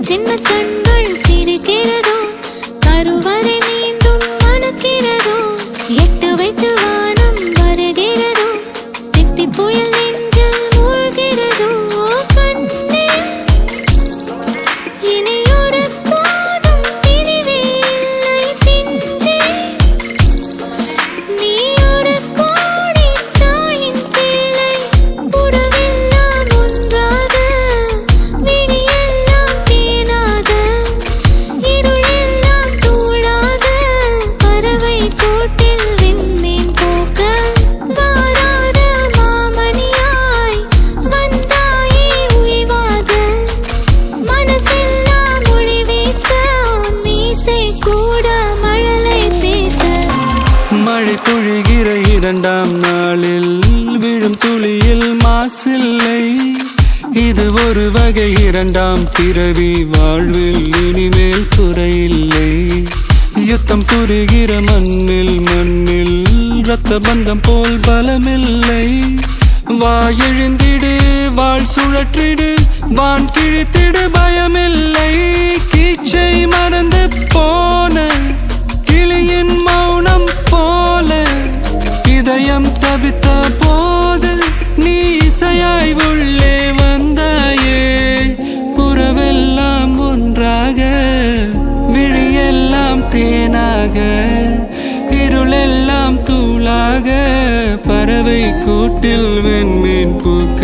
சின்ன கண்கள் சிரிக்கிறதோ கருவறை மீண்டும் மணக்கிறதோ எட்டு வைத்து வானம் வருகிறதோ தித்தி புயல் நெஞ்சில் மூழ்கிறதோ கண்ணே இனியொரு போதும் பிரிவே இல்லை தின்றே நீ ஒரு கோடி தாயின் பிள்ளை உறவெல்லாம் ஒன்றாக விழியெல்லாம் தேனாக இருளெல்லாம் தூளாக பறவை கூட்டில் விண்மீன் போக்க வாராத மாமணியாய் வந்தாயே உய்வாக மனசெல்லாம் மொழி வீச மீசை கூட மழலை பேச மழை பொழிகிற இரண்டாம் நாளில் விழும் துளியில் மாசில்லை இது ஒரு வகை இரண்டாம் பிறவி வாழ்வில் இனிமேல் குறையில்லை யுத்தம் புரிகிற மண்ணில் இரத்த பந்தம் போல் பலமில்லை வா எழுந்திடு வாழ் சுழற்றிடு வான் கிழித்திடு பயமில்லை கீச்சை மறந்து போன கிளியின் மௌனம் போல இதயம் தவித்த போது நீ இசையாய் உள்ளே வந்தாயே உறவெல்லாம் ஒன்றாக விழியெல்லாம் தேனாக இருளெல்லாம் தூளாக பறவை கூட்டில் வெண்மீன் பூக்க